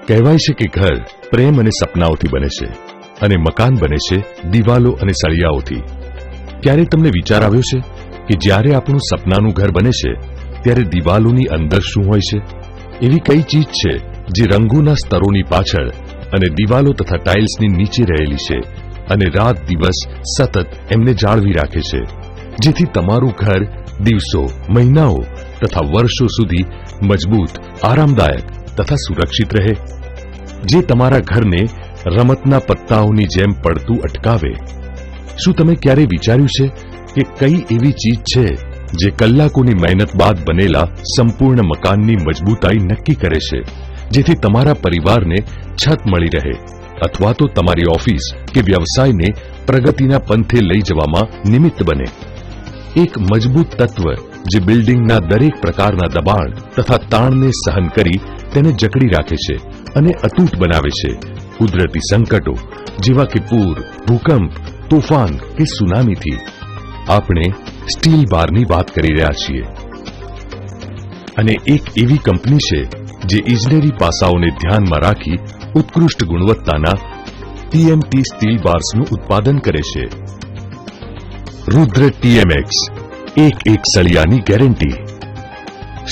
કહેવાય છે કે ઘર પ્રેમ અને સપનાઓથી બને છે અને મકાન બને છે દિવાલો અને સળિયાઓથી। ક્યારે તમને વિચાર આવ્યો છે કે જ્યારે આપણું સપનાનું ઘર બને છે ત્યારે દિવાલોની અંદર શું હોય છે? એવી કઈ ચીજ છે જે રંગોના સ્તરોની પાછળ અને દિવાલો તથા ટાઇલ્સની નીચે રહેલી છે અને રાત દિવસ સતત એમને જાળવી રાખે છે, જેથી તમારું ઘર દિવસો, મહિનાઓ તથા વર્ષો સુધી મજબૂત, આરામદાયક તથા સુરક્ષિત રહે, જે તમારા ઘરને રમતના પત્તાઓની જેમ પડતું અટકાવે। શું તમે ક્યારે વિચાર્યું છે કે કઈ એવી ચીજ છે જે કલાકોની મહેનત બાદ બનેલા સંપૂર્ણ મકાનની મજબૂતાઈ નક્કી કરે છે, જેથી તમારા પરિવારને છત મળી રહે અથવા તો તમારી ઓફિસ કે વ્યવસાયને પ્રગતિના પંથે લઈ જવામાં નિમિત્ત બને? એક મજબૂત તત્વ જે બિલ્ડિંગના દરેક પ્રકારના દબાણ તથા તાણને સહન કરી તેને જકડી રાખે છે અને અતૂટ બનાવે છે। કુદરતી સંકટો જેવા કે પૂર, ભૂકંપ, તોફાન કે સુનામીથી આપણે સ્ટીલ બારની વાત કરી રહ્યા છીએ અને એક એવી કંપની છે જે ઇજનેરી પાસાઓને ધ્યાનમાં રાખી ઉત્કૃષ્ટ ગુણવત્તાના ટીએમટી સ્ટીલ બાર્સનું ઉત્પાદન કરે છે। रुद्र टीएमएक्स, एक सळियानी गेरंटी।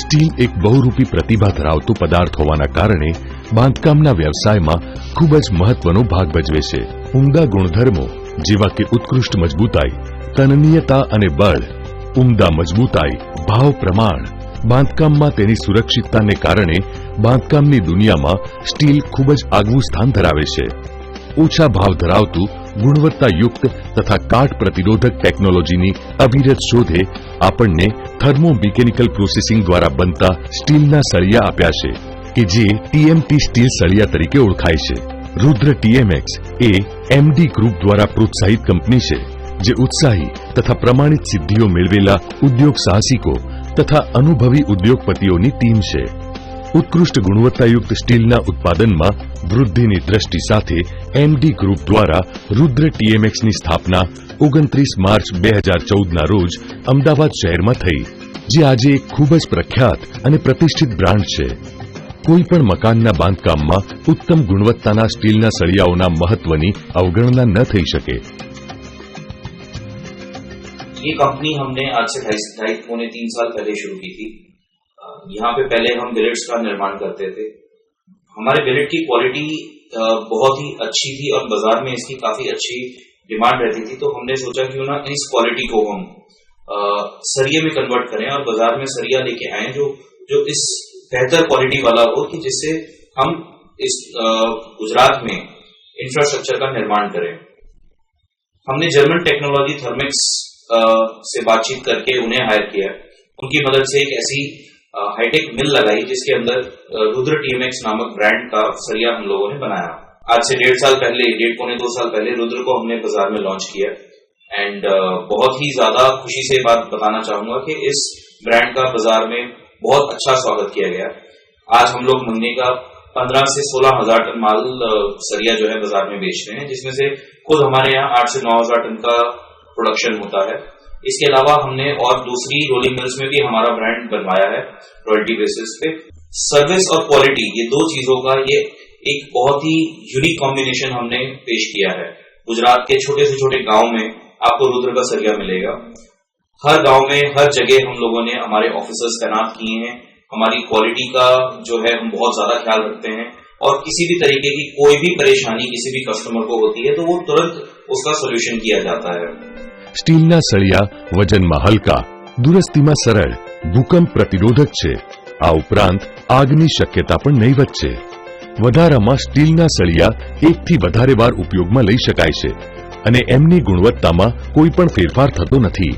स्टील एक बहुरूपी प्रतिभा धरावतो पदार्थ होवाना कारणे बांधकामना व्यवसायमां खूब ज महत्वनो भाग भजवे छे। उमदा गुणधर्मो जेवा के उत्कृष्ट मजबूताई, तन्यता अने बळ, उमदा मजबूताई, भाव प्रमाण, बांधकाममां तेनी सुरक्षितताने कारणे बांधकामनी दुनियामां स्टील खूब ज आगवुं स्थान धरावे छे। ओछा भाव धरावतुं गुणवत्तायुक्त तथा काट प्रतिरोधक टेक्नोलॉजीनी अविरत शोधे आपणने थर्मोमिकेनिकल प्रोसेसिंग द्वारा बनता स्टीलना सळिया आप्या छे के जे टीएमटी स्टील सळिया तरीके ओळखाय छे। रुद्र टीएमएक्स ए एमडी ग्रुप द्वारा प्रोत्साहित कंपनी छे जे उत्साही तथा प्रमाणित सिद्धिओ मेळवेला उद्योग साहसिको तथा अनुभवी उद्योगपतिओनी टीम छे। उत्कृष्ट गुणवत्तायुक्त स्टीलना उत्पादનમાં વૃદ્ધિની દ્રષ્ટિ સાથે એમડી ગ્રુપ દ્વારા રુદ્ર ટીએમએક્સની સ્થાપના 29 માર્ચ 2014ના રોજ અમદાવાદ શહેરમાં થઈ, જે આજે એક ખૂબ જ પ્રખ્યાત અને પ્રતિષ્ઠિત બ્રાન્ડ છે। કોઈ પણ મકાનના બાંધકામમાં ઉત્તમ ગુણવત્તાના સ્ટીલના સળિયાઓના મહત્વની અવગણના ન થઈ શકે। ये कंपनी हमने आज से 2.5-3 साल पहले शुरू की थी। यहाँ पे पहले हम बिलेट्स का निर्माण करते थे। हमारे बिलेट की क्वालिटी बहुत ही अच्छी थी और बाजार में इसकी काफी अच्छी डिमांड रहती थी, तो हमने सोचा क्यों ना इस क्वालिटी को हम सरिये में कन्वर्ट करें और बाजार में सरिया लेके आए जो इस बेहतर क्वालिटी वाला हो कि जिससे हम इस गुजरात में इंफ्रास्ट्रक्चर का निर्माण करें। हमने जर्मन टेक्नोलॉजी थर्मेक्स से बातचीत करके उन्हें हायर किया। उनकी मदद से एक ऐसी हाईटेक मिल लगाई जिसके अंदर रुद्र टीएमएक्स नामक ब्रांड का सरिया हम लोगों ने बनाया। आज से 1.5-2 साल पहले रुद्र को हमने बाजार में लॉन्च किया एंड बहुत ही ज्यादा खुशी से बात बताना चाहूंगा कि इस ब्रांड का बाजार में बहुत अच्छा स्वागत किया गया। आज हम लोग महीने का 15 से 16 हजार टन माल सरिया जो है बाजार में बेच रहे हैं, जिसमें से खुद हमारे यहाँ 8 से 9 हजार टन का प्रोडक्शन होता है। इसके अलावा हमने और दूसरी रोलिंग मिल्स में भी हमारा ब्रांड बनवाया है रॉयल्टी बेसिस पे। सर्विस और क्वालिटी, ये दो चीजों का ये एक बहुत ही यूनिक कॉम्बिनेशन हमने पेश किया है। गुजरात के छोटे से छोटे गांव में आपको रुद्र का सरिया मिलेगा। हर गांव में हर जगह हम लोगों ने हमारे ऑफिसर्स तैनात किए हैं। हमारी क्वालिटी का जो है हम बहुत ज्यादा ख्याल रखते हैं और किसी भी तरीके की कोई भी परेशानी किसी भी कस्टमर को होती है तो वो तुरंत उसका सोल्यूशन किया जाता है। स्टीलना सळिया वजनमा हलका, दुरस्तीमां सरळ, भूकंप प्रतिरोधक छे। आ उपरांत આગની શક્યતા પણ નહીવત છે। વધારામાં સ્ટીલના સળિયા એકથી વધારે વાર ઉપયોગમાં લઈ શકાય છે અને એમની ગુણવત્તામાં કોઈ પણ ફેરફાર થતો નથી।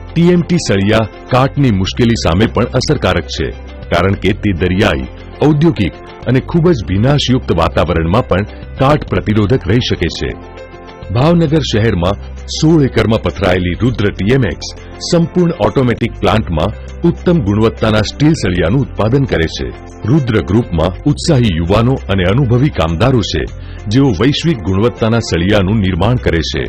ટીએમટી સળિયા કાટની મુશ્કેલી સામે પણ અસરકારક છે, કારણ કે તે દરિયાઈ, ઔદ્યોગિક અને ખૂબ જ વિનાશયુક્ત વાતાવરણમાં પણ કાટ प्रतिरोधक રહી શકે છે। ભાવનગર શહેરમાં 16 એકરમાં પથરાયેલી રુદ્ર ટીએમએક્સ સંપૂર્ણ ઓટોમેટિક પ્લાન્ટમાં ઉત્તમ ગુણવત્તાના સ્ટીલ સળિયાનું ઉત્પાદન કરે છે। રુદ્ર ગ્રુપમાં ઉત્સાહી યુવાનો અને અનુભવી કામદારો છે, જેઓ વૈશ્વિક ગુણવત્તાના સળિયાનું નિર્માણ કરે છે।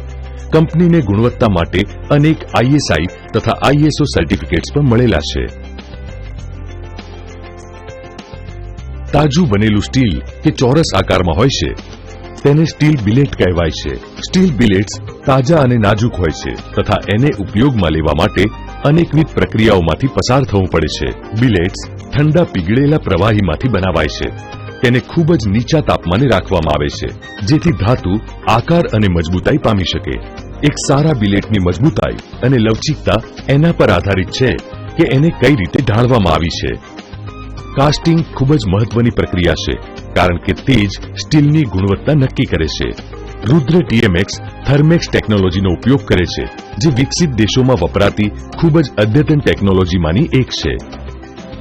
કંપનીને ગુણવત્તા માટે અનેક આઈએસઆઈ તથા આઈએસઓ સર્ટિફિકેટ્સ પણ મળેલા છે। તાજું બનેલું સ્ટીલ કે ચોરસ આકારમાં હોય છે તેને સ્ટીલ બિલેટ કહેવાય છે. સ્ટીલ બિલેટ્સ તાજા અને નાજુક હોય છે તથા એને ઉપયોગમાં લેવા માટે અનેકવિધ પ્રક્રિયાઓમાંથી પસાર થવું પડે છે. બિલેટ્સ ઠંડા પીગળેલા પ્રવાહીમાંથી બનાવાય છે. તેને ખૂબ જ નીચા તાપમાને રાખવામાં આવે છે જેથી ધાતુ આકાર અને મજબૂતાઈ પામી શકે. એક સારા બિલેટની મજબૂતાઈ અને લવચીકતા એના પર આધારિત છે કે એને કઈ રીતે ઢાળવામાં આવી છે. કાસ્ટિંગ ખૂબ જ મહત્વની પ્રક્રિયા છે કારણ કે તે જ સ્ટીલની ગુણવત્તા નક્કી કરે છે. રુદ્ર ટીએમએક્સ થર્મેક્સ ટેકનોલોજીનો ઉપયોગ કરે છે જે વિકસિત દેશોમાં વપરાતી ખૂબ જ અદ્યતન ટેકનોલોજીમાંની એક છે.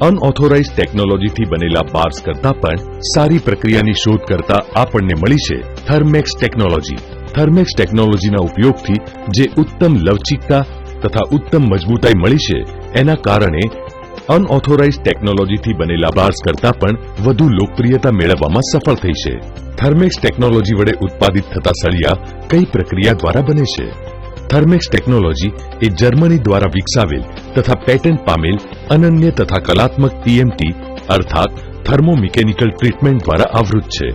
અનઓથોરાઇઝ ટેકનોલોજીથી બનેલા બાર્સ કરતા પણ સારી પ્રક્રિયાની શોધ કરતા આપણને મળી છે થર્મેક્સ ટેકનોલોજી. થર્મેક્સ ટેકનોલોજીના ઉપયોગથી જે ઉત્તમ લવચીકતા તથા ઉત્તમ મજબૂતાઈ મળી છે એના કારણે અનઓથોરાઇઝ ટેકનોલોજીથી બનેલા બાર્સ કરતા પણ વધુ લોકપ્રિયતા મેળવવામાં સફળ થઈ છે. થર્મેક્સ ટેકનોલોજી વડે ઉત્પાદિત થતા સળિયા કઈ પ્રક્રિયા દ્વારા બને છે? થર્મેક્સ ટેકનોલોજી એ જર્મની દ્વારા વિકસાવેલ તથા પેટન્ટ પામેલ અનન્ય તથા કલાત્મક ટીએમટી અર્થાત થર્મોમિકેનિકલ ટ્રીટમેન્ટ દ્વારા આવૃત છે.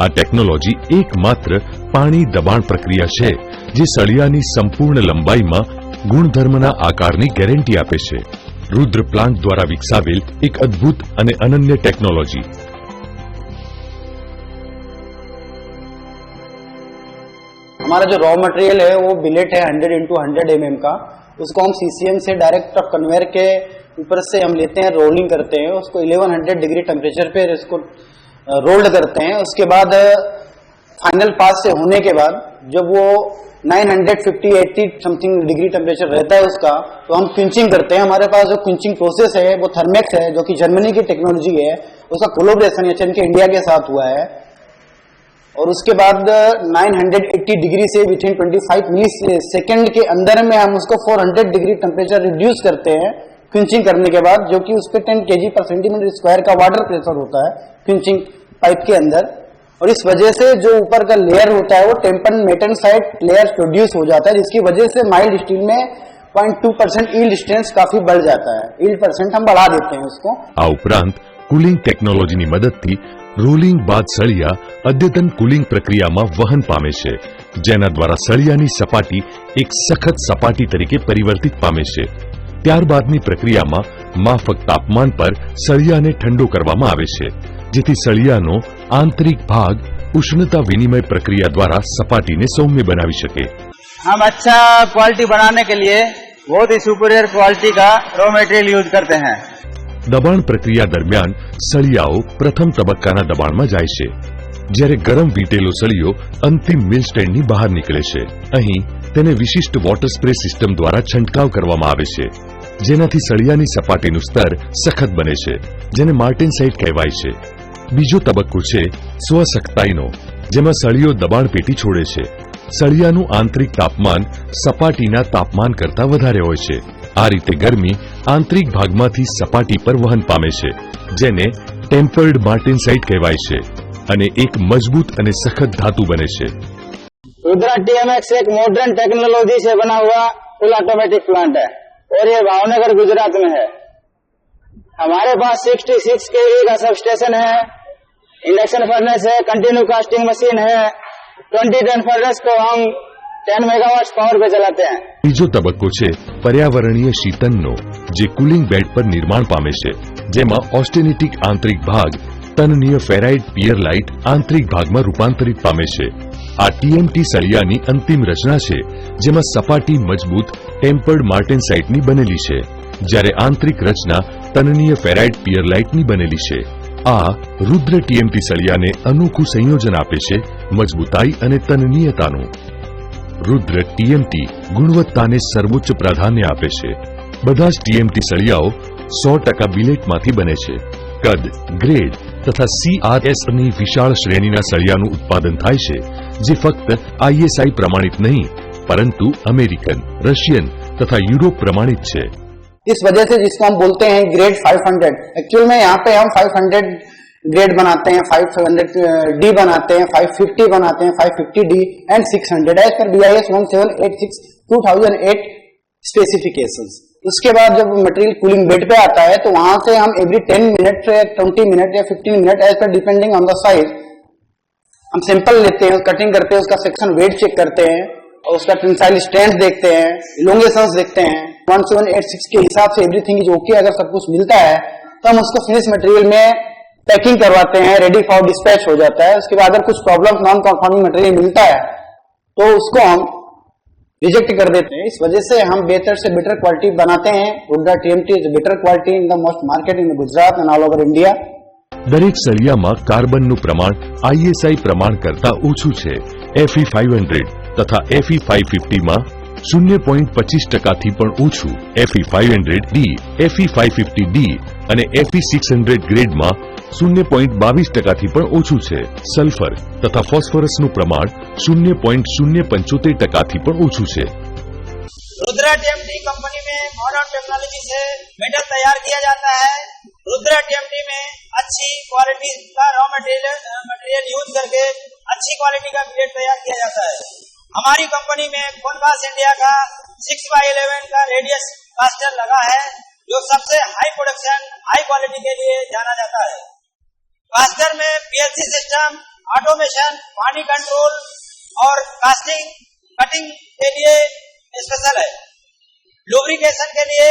આ ટેકનોલોજી એકમાત્ર પાણી દબાણ પ્રક્રિયા છે જે સળિયાની સંપૂર્ણ લંબાઈમાં ગુણધર્મના આકારની ગેરંટી આપે છે. રુદ્ર પ્લાન્ટ દ્વારા વિકસાવેલ એક અદ્ભુત અને અનન્ય ટેકનોલોજી. हमारा जो रॉ मटेरियल है वो बिलेट है 100 into 100 mm का. उसको हम सीसीएम से डायरेक्ट कन्वेयर के ऊपर से हम लेते हैं, रोलिंग करते हैं, उसको 1100 डिग्री टेम्परेचर पे इसको रोल्ड करते हैं. उसके बाद फाइनल पास से होने के बाद जब वो 950-80 समथिंग डिग्री टेम्परेचर रहता है उसका, तो हम क्विंचिंग करते हैं. हमारे पास जो क्विंचिंग प्रोसेस है वो थर्मेक्स है जो कि जर्मनी की टेक्नोलॉजी है. उसका कोलैबोरेशन के इंडिया के साथ हुआ है. और उसके बाद 980 डिग्री से विथिन 25 मिली सेकेंड के अंदर में हम उसको 400 डिग्री टेम्परेचर रिड्यूस करते हैं क्विंचिंग करने के बाद, जो कि उस पर 10 kg पर सेंटीमीटर स्क्वायर का वाटर प्रेशर होता है क्विंचिंग पाइप के अंदर. और इस वजह से जो ऊपर का लेयर होता है वो टेम्पन मेटेनसाइट लेयर प्रोड्यूस हो जाता है, जिसकी वजह से माइल्ड स्टील में 0.2% ईल्ड स्ट्रेंथ काफी बढ़ जाता है. ईल्ड परसेंट हम बढ़ा देते हैं उसको. આ ઉપરાંત કુલિંગ ટેકનોલોજીની મદદથી રોલિંગ બાદ સળિયા અદ્યતન કુલિંગ પ્રક્રિયામાં વહન પામે છે જેના દ્વારા સળિયાની સપાટી એક સખત સપાટી તરીકે પરિવર્તિત પામે છે. ત્યારબાદની પ્રક્રિયામાં માફક તાપમાન પર સળિયાને ઠંડો કરવામાં આવે છે જેથી સળિયાનો આંતરિક ભાગ ઉષ્ણતા વિનિમય પ્રક્રિયા દ્વારા સપાટીને સૌમ્ય બનાવી શકે. हम अच्छा क्वालिटी बनाने के लिए बहुत ही सुपीरियर क्वालिटी का रॉ मटेरियल यूज करते हैं. દબાણ પ્રક્રિયા દરમિયાન સળિયાઓ પ્રથમ તબક્કાના દબાણમાં જાય છે જ્યારે ગરમ વીટેલો સળિયો અંતિમ મિલ સ્ટેન્ડની બહાર નીકળે છે. અહીં તેને વિશિષ્ટ વોટર સ્પ્રે સિસ્ટમ દ્વારા છંટકાવ કરવામાં આવે છે જેનાથી સળિયાની સપાટીનું સ્તર સખત બને છે જેને માર્ટેનસાઇટ કહેવાય છે. બીજો તબક્કો છે સ્વસખ્તાઈનો, જેમાં સળિયો દબાણ પેટી છોડે છે. સળિયાનું આંતરિક તાપમાન સપાટીના તાપમાન કરતા વધારે હોય છે. આ રીતે ગરમી આંતરિક ભાગમાંથી સપાટી પર વહન પામે છે જેને ટેમ્પર્ડ માર્ટેનસાઇટ કહેવાય છે અને એક મજબૂત અને સખત ધાતુ બને છે. रुद्रा टीएमएक्स एक मॉडर्न टेक्नोलॉजी से बना हुआ फुल ऑटोमेटिक प्लांट है और ये भावनगर गुजरात में है. हमारे पास 66 kV का सब स्टेशन है, इंडक्शन फर्नेस है, कंटिन्यू कास्टिंग मशीन है. 20 टन फर्नेस को हम 10 मेगावाट पावर पे चलाते हैं. ત્રીજો તબક્કો છે પર્યાવરણીય શીતનનો, જે કુલિંગ બેડ પર નિર્માણ પામે છે જેમાં ઓસ્ટેનિટિક આંતરિક ભાગ તનનીય ફેરાઇડ પિયરલાઇટ આંતરિક ભાગમાં રૂપાંતરિત પામે છે. આ ટીએમટી સળિયાની અંતિમ રચના છે જેમાં સપાટી મજબૂત ટેમ્પર્ડ માર્ટેનસાઇટની બનેલી છે જ્યારે આંતરિક રચના તનનીય ફેરાઇડ પિયરલાઇટની બનેલી છે. આ રુદ્ર ટીએમટી સળિયાને અનોખું સંયોજન આપે છે મજબૂતાઈ અને તનનીયતાનું. રુદ્ર ટીએમટી ગુણવત્તાને સર્વોચ્ચ પ્રાધાન્ય આપે છે. બધા જ ટીએમટી સળિયાઓ 100% બિલેટમાંથી બને છે. કદ, ગ્રેડ તથા CRSની વિશાળ શ્રેણીના સળિયાનું ઉત્પાદન થાય છે જે ફક્ત ISI પ્રમાણિત નહીં પરંતુ અમેરિકન, રશિયન તથા યુરોપ પ્રમાણિત છે. इस वजह से जिसको हम बोलते हैं ग्रेड 500, एक्चुअल में यहाँ पे हम 500 ग्रेड बनाते हैं, 500D बनाते हैं, 550 बनाते हैं, 550D and 600 as per BIS 1786 2008 specifications. उसके बाद जब मटेरियल कूलिंग बेड पे आता है तो वहां से हम एवरी 10 मिनट या 20 मिनट या 15 minute as per depending on the size हम सैंपल लेते हैं, कटिंग करते हैं, उसका सेक्शन वेट चेक करते हैं और उसका टेंसाइल स्ट्रेंथ देखते हैं, इलोंगेशंस देखते हैं। 1786 के हिसाब से एवरीथिंग इज ओके अगर सब कुछ मिलता है तो हम उसको फिनिश मटेरियल में पैकिंग करवाते हैं, रेडी फॉर डिस्पैच हो जाता है। उसके बाद अगर कुछ प्रॉब्लम नॉन कन्फॉर्मिंग मटेरियल मिलता है तो उसको हम रिजेक्ट कर देते हैं। इस वजह से हम बेहतर से बेटर क्वालिटी बनाते हैं। Rudra TMT is better quality in the most market in Gujarat and all over India. દરેક સળિયામાં કાર્બનનું પ્રમાણ ISI પ્રમાણ કરતા ઓછું છે। Fe 500 તથા Fe 550 માં 0.25% થી પણ ઓછું। Fe 500D, Fe 550D અને Fe 600 ગ્રેડમાં 0.22% થી પણ ઓછું છે। સલ્ફર તથા ફોસ્ફરસનું પ્રમાણ 0.075% થી પણ ઓછું છે। रुद्रा TMT कंपनी में मॉडर्न टेक्नोलॉजी से मेटल तैयार किया जाता है। रुद्रा TMT में अच्छी क्वालिटी का रॉ मटेरियल यूज करके अच्छी क्वालिटी का बिलेट तैयार किया जाता है। हमारी कंपनी में कोनकास्ट इंडिया का 6x11 का रेडियस कास्टर लगा है जो सबसे हाई प्रोडक्शन हाई क्वालिटी के लिए जाना जाता है। कास्टर में PLC सिस्टम, ऑटोमेशन, पानी कंट्रोल और कास्टिंग कटिंग के लिए स्पेशल है। लुब्रिकेशन के लिए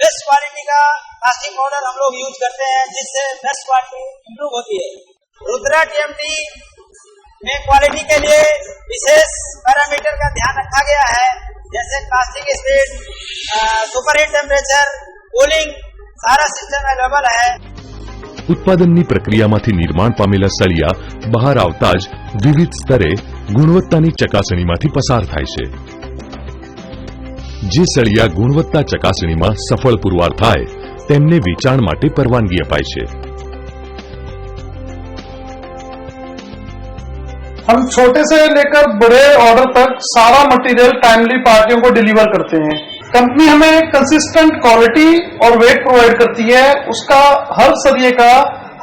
बेस्ट क्वालिटी का कास्टिंग पाउडर हम लोग यूज करते हैं जिससे बेस्ट क्वालिटी इंप्रूव होती है। रुद्रा TMT में क्वालिटी के लिए विशेष पैरामीटर का ध्यान रखा गया है जैसे casting speed, superheat temperature, cooling, सारा सिस्टम अवेलेबल है। ઉત્પાદનની પ્રક્રિયામાંથી નિર્માણ પામેલા સળિયા બહાર આવતા જ વિવિધ સ્તરે ગુણવત્તાની ચકાસણીમાંથી પસાર થાય છે। જે સળિયા ગુણવત્તા ચકાસણીમાં સફળ પુરવાર થાય તેમને વેચાણ માટે પરવાનગી અપાય છે। हम छोटे से लेकर बड़े ऑर्डर तक सारा मटेरियल टाइमली पार्टियों को डिलीवर करते हैं। कंपनी हमें कंसिस्टेंट क्वालिटी और वेट प्रोवाइड करती है। उसका हर सरिये का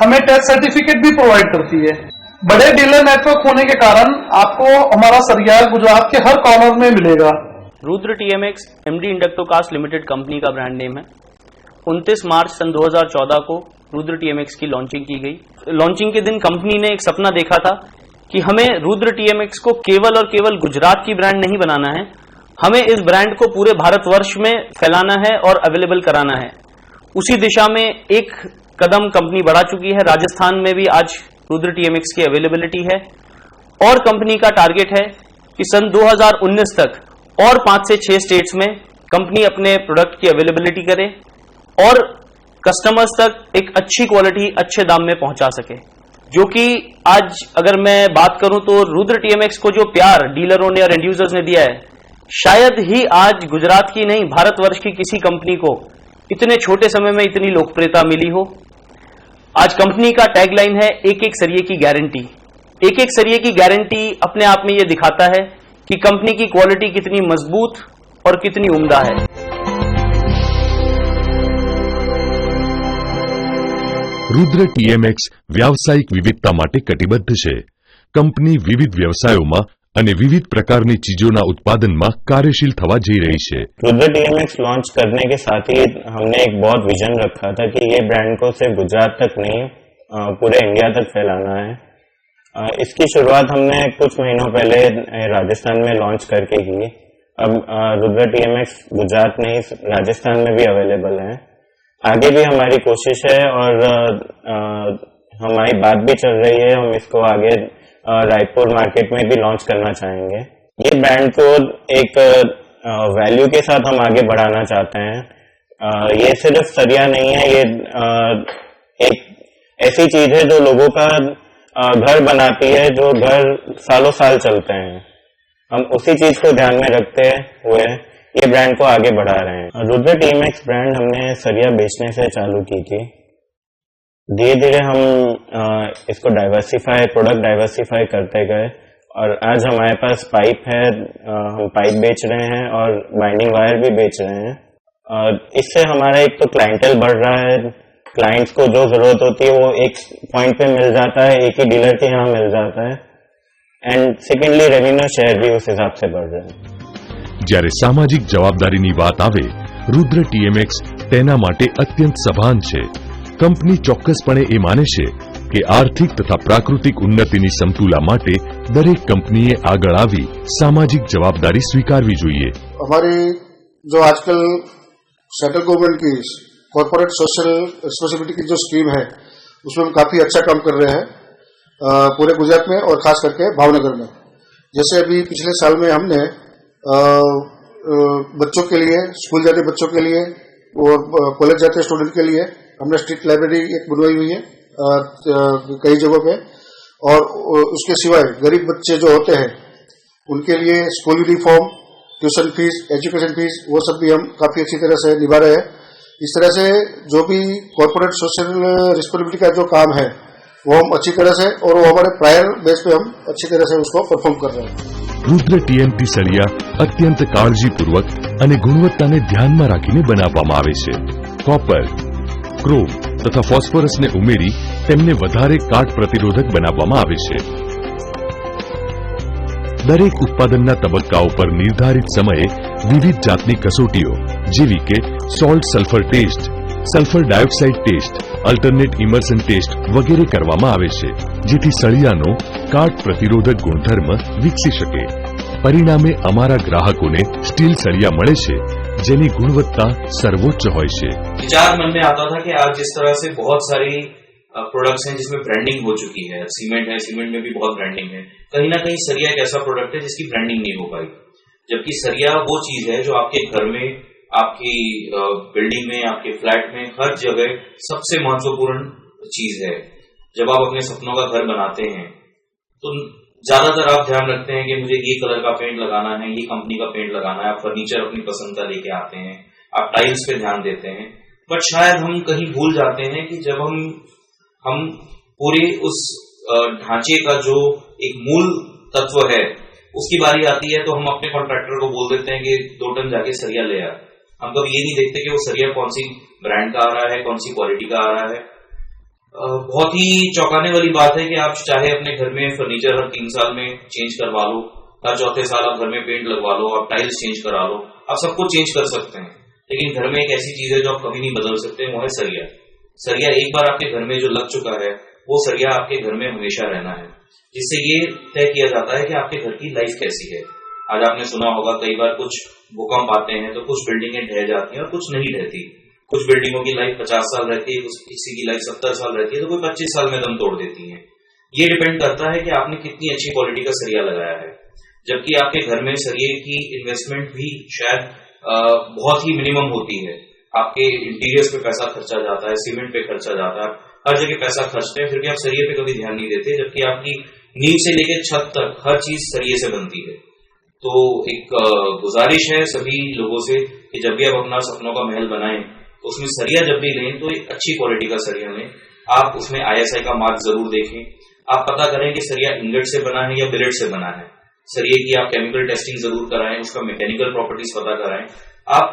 हमें टेस्ट सर्टिफिकेट भी प्रोवाइड करती है। बड़े डीलर नेटवर्क होने के कारण आपको हमारा सरिया गुजरात के हर कॉर्नर में मिलेगा। Rudra TMX MD Inductocast limited company का ब्रांड नेम है। 29 मार्च सन 2014 को रुद्र TMX की लॉन्चिंग की गई। लॉन्चिंग के दिन कंपनी ने एक सपना देखा था कि हमें रुद्र TMX को केवल और केवल गुजरात की ब्रांड नहीं बनाना है, हमें इस ब्रांड को पूरे भारतवर्ष में फैलाना है और अवेलेबल कराना है। उसी दिशा में एक कदम कंपनी बढ़ा चुकी है। राजस्थान में भी आज रुद्र TMX की अवेलेबिलिटी है और कंपनी का टारगेट है कि सन 2019 तक और 5 से 6 स्टेट्स में कंपनी अपने प्रोडक्ट की अवेलेबिलिटी करे और कस्टमर्स तक एक अच्छी क्वालिटी अच्छे दाम में पहुंचा सके। जो कि आज अगर मैं बात करूं तो रुद्र TMX को जो प्यार डीलरों ने और एंड यूजर्स ने दिया है, शायद ही आज गुजरात की नहीं भारतवर्ष की किसी कंपनी को इतने छोटे समय में इतनी लोकप्रियता मिली हो। आज कंपनी का टैगलाइन है एक एक सरिये की गारंटी। एक एक सरिये की गारंटी अपने आप में यह दिखाता है कि कंपनी की क्वालिटी कितनी मजबूत और कितनी उम्दा है। रुद्र TMX व्यावसायिक विविधता માટે કટિબદ્ધ છે। કંપની વિવિધ વ્યવસાયોમાં અને વિવિધ પ્રકારની ચીજોના ઉત્પાદનમાં કાર્યશીલ થવા જઈ રહી છે। रुद्र TMX लॉन्च करने के साथ ही हमने एक बहुत विजन रखा था कि ये ब्रांड को सिर्फ गुजरात तक नहीं पूरे इंडिया तक फैलाना है। इसकी शुरुआत हमने कुछ महीनों पहले राजस्थान में लॉन्च करके की। अब रुद्र TMX गुजरात नहीं राजस्थान में भी अवेलेबल है। आगे भी हमारी कोशिश है और हमारी बात भी चल रही है, हम इसको आगे रायपुर मार्केट में भी लॉन्च करना चाहेंगे। ये ब्रांड को एक वैल्यू के साथ हम आगे बढ़ाना चाहते हैं। ये सिर्फ सरिया नहीं है, ये एक ऐसी चीज है जो लोगों का घर बनाती है, जो घर सालों साल चलते हैं। हम उसी चीज को ध्यान में रखते हुए ये ब्रांड को आगे बढ़ा रहे हैं। रुद्र TMX ब्रांड हमने सरिया बेचने से चालू की थी। धीरे धीरे हम इसको प्रोडक्ट डाइवर्सिफाई करते गए और आज हमारे पास पाइप है, हम पाइप बेच रहे हैं और बाइंडिंग वायर भी बेच रहे हैं। और इससे हमारा एक तो क्लाइंटेल बढ़ रहा है, क्लाइंट्स को जो जरूरत होती है वो एक पॉइंट पे मिल जाता है, एक ही डीलर के यहाँ मिल जाता है। एंड सेकेंडली रेवेन्यू शेयर भी उस हिसाब से बढ़ रहे हैं। જ્યારે સામાજિક જવાબદારીની વાત આવે રુદ્ર ટીએમએક્સ તેના માટે અત્યંત સભાન છે. કંપની ચોક્કસપણે એ માને છે કે આર્થિક તથા પ્રાકૃતિક ઉન્નતિની સમતુલા માટે દરેક કંપનીએ આગળ આવી સામાજિક જવાબદારી સ્વીકારવી જોઈએ. हमारी जो आजकल सेंट्रल गवर्नमेंट की कॉर्पोरेट सोशल रिस्पॉन्सिबिलिटी की जो स्कीम है उसमें हम काफी अच्छा काम कर रहे हैं पूरे गुजरात में और खास करके भावनगर में. जैसे अभी पिछले साल में हमने बच्चों के लिए, स्कूल जाते बच्चों के लिए और कॉलेज जाते स्टूडेंट के लिए हमने स्ट्रीट लाइब्रेरी एक बनवाई हुई है कई जगहों पे. और उसके सिवाय गरीब बच्चे जो होते हैं उनके लिए school uniform, tuition fees, education fees वो सब भी हम काफी अच्छी तरह से निभा रहे हैं. इस तरह से जो भी कॉर्पोरेट सोशल रिस्पॉन्सिबिलिटी का जो काम है वो हम अच्छी तरह से और वो हमारे प्रायर बेस पे हम अच्छी तरह से उसको परफॉर्म कर रहे हैं. રુદ્ર ટીએમટી સળિયા અત્યંત કાળજીપૂર્વક અને ગુણવત્તાને ધ્યાનમાં રાખીને બનાવવામાં આવે છે. કોપર, ક્રોમ તથા ફોસ્ફરસને ઉમેરી તેમને વધારે કાટ પ્રતિરોધક બનાવવામાં આવે છે. દરેક ઉત્પાદનના તબક્કાઓ પર નિર્ધારિત સમયે વિવિધ જાતની કસોટીઓ જેવી કે salt sulphur test, sulphur dioxide test, alternate immersion test વગેરે કરવામાં આવે છે, જેથી સળિયાનો કાટ પ્રતિરોધક ગુણધર્મ વિકસી શકે. પરિણામે અમારા ગ્રાહકોને સ્ટીલ સળિયા મળે છે જેની ગુણવત્તા સર્વોચ્ચ હોય છે. विचार मन में आता था कि आज जिस तरह से बहुत सारी प्रोडक्ट्स हैं जिसमें ब्रांडिंग हो चुकी है, सीमेंट है, सीमेंट में भी बहुत ब्रांडिंग है, कहीं ना कहीं सरिया एक ऐसा प्रोडक्ट है जिसकी ब्रांडिंग नहीं हो पाई. जबकि सरिया वो चीज है जो आपके घर में, आपकी बिल्डिंग में, आपके फ्लैट में, हर जगह सबसे महत्वपूर्ण चीज है. जब आप अपने सपनों का घर बनाते हैं तो ज्यादातर आप ध्यान रखते हैं कि मुझे ये कलर का पेंट लगाना है, ये कंपनी का पेंट लगाना है, आप फर्नीचर अपनी पसंद का लेके आते हैं, आप टाइल्स पे ध्यान देते हैं. बट शायद हम कहीं भूल जाते हैं कि जब हम पूरे उस ढांचे का जो एक मूल तत्व है उसकी बारी आती है तो हम अपने कॉन्ट्रैक्टर को बोल देते हैं कि 2 टन जाके सरिया ले आ. हम कभी ये नहीं देखते कि वो सरिया कौन सी ब्रांड का आ रहा है, कौन सी क्वालिटी का आ रहा है. बहुत ही चौंकाने वाली बात है कि आप चाहे अपने घर में फर्नीचर हर 3 साल में चेंज करवा लो, हर चौथे साल आप घर में पेंट लगवा लो, आप टाइल्स चेंज करा लो, आप सब कुछ चेंज कर सकते हैं. लेकिन घर में एक ऐसी चीज है जो आप कभी नहीं बदल सकते, वो है सरिया. सरिया एक बार आपके घर में जो लग चुका है वो सरिया आपके घर में हमेशा रहना है, जिससे ये तय किया जाता है कि आपके घर की लाइफ कैसी है. आज आपने सुना होगा कई बार कुछ भूकंप आते हैं तो कुछ बिल्डिंगें ढह जाती हैं और कुछ नहीं रहती. कुछ बिल्डिंगों की लाइफ 50 साल रहती है, किसी की लाइफ 70 साल रहती है, तो कोई 25 साल में दम तोड़ देती है. ये डिपेंड करता है कि आपने कितनी अच्छी क्वालिटी का सरिया लगाया है. जबकि आपके घर में सरिये की इन्वेस्टमेंट भी शायद बहुत ही मिनिमम होती है. आपके इंटीरियर्स पे पैसा खर्चा जाता है, सीमेंट पे खर्चा जाता है, हर जगह पैसा खर्चते हैं, फिर भी आप सरिये पे कभी ध्यान नहीं देते. जबकि आपकी नींव से लेकर छत तक हर चीज सरिये से बनती है. तो एक गुजारिश है सभी लोगों से कि जब भी आप अपना सपनों का महल बनाएं तो उसमें सरिया जब भी लें तो एक अच्छी क्वालिटी का सरिया लें. आप उसमें ISI का मार्क जरूर देखें. आप पता करें कि सरिया इंगट से बना है या बिलेट से बना है. सरिये की आप केमिकल टेस्टिंग जरूर कराएं, उसका मैकेनिकल प्रॉपर्टीज पता कराएं. आप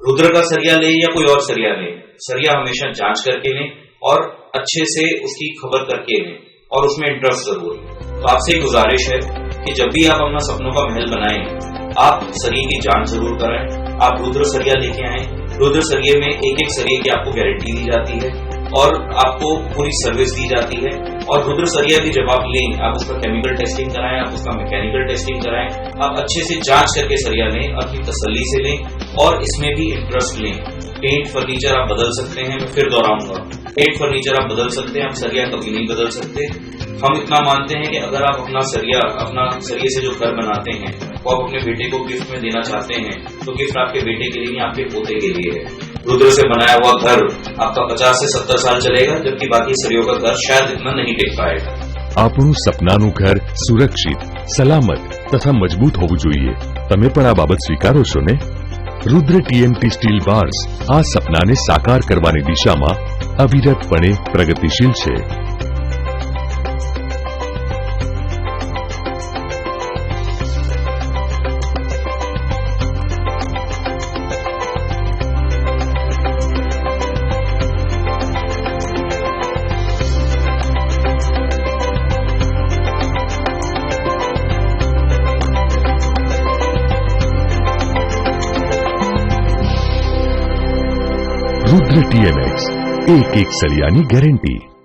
रुद्र का सरिया लें या कोई और सरिया लें, सरिया हमेशा जांच करके लें और अच्छे से उसकी खबर करके लें और उसमें इंटरेस्ट जरूर लें. तो आपसे एक गुजारिश है कि जब भी आप अपना सपनों का महल बनाएं आप सरिये की जांच जरूर कराएं. आप रुद्र सरिया लेके आएं. रुद्र सरिये में एक सरिये की आपको गारंटी दी जाती है और आपको पूरी सर्विस दी जाती है. और रुद्र सरिया भी जब आप लें आप उसका केमिकल टेस्टिंग कराएं, आप उसका मैकेनिकल टेस्टिंग कराएं, आप अच्छे से जांच करके सरिया लें, अपनी तसल्ली से लें और इसमें भी इंटरेस्ट लें. पेंट फर्नीचर आप बदल सकते हैं, मैं फिर दोहराऊंगा, पेंट फर्नीचर आप बदल सकते हैं, आप सरिया कभी नहीं बदल सकते. हम इतना मानते हैं कि अगर आप अपना सरिये से जो घर बनाते हैं वो आप अपने बेटे को गिफ्ट में देना चाहते हैं तो गिफ्ट आपके बेटे के लिए नहीं, आपके पोते के लिए है. रुद्र से बनाया हुआ घर आपका 50 से 70 साल चलेगा, जबकि बाकी सरियों का घर शायद इतना नहीं टिक पाएगा. આપણું સપનાનું ઘર સુરક્ષિત, સલામત તથા મજબૂત હોવું જોઈએ. તમે પણ આ બાબત સ્વીકારો છો ને? રુદ્ર ટીએમટી સ્ટીલ બાર્સ આ સપનાને સાકાર કરવાની દિશામાં અવિરતપણે પ્રગતિશીલ છે. TMX, એક સળિયાની ગેરંટી.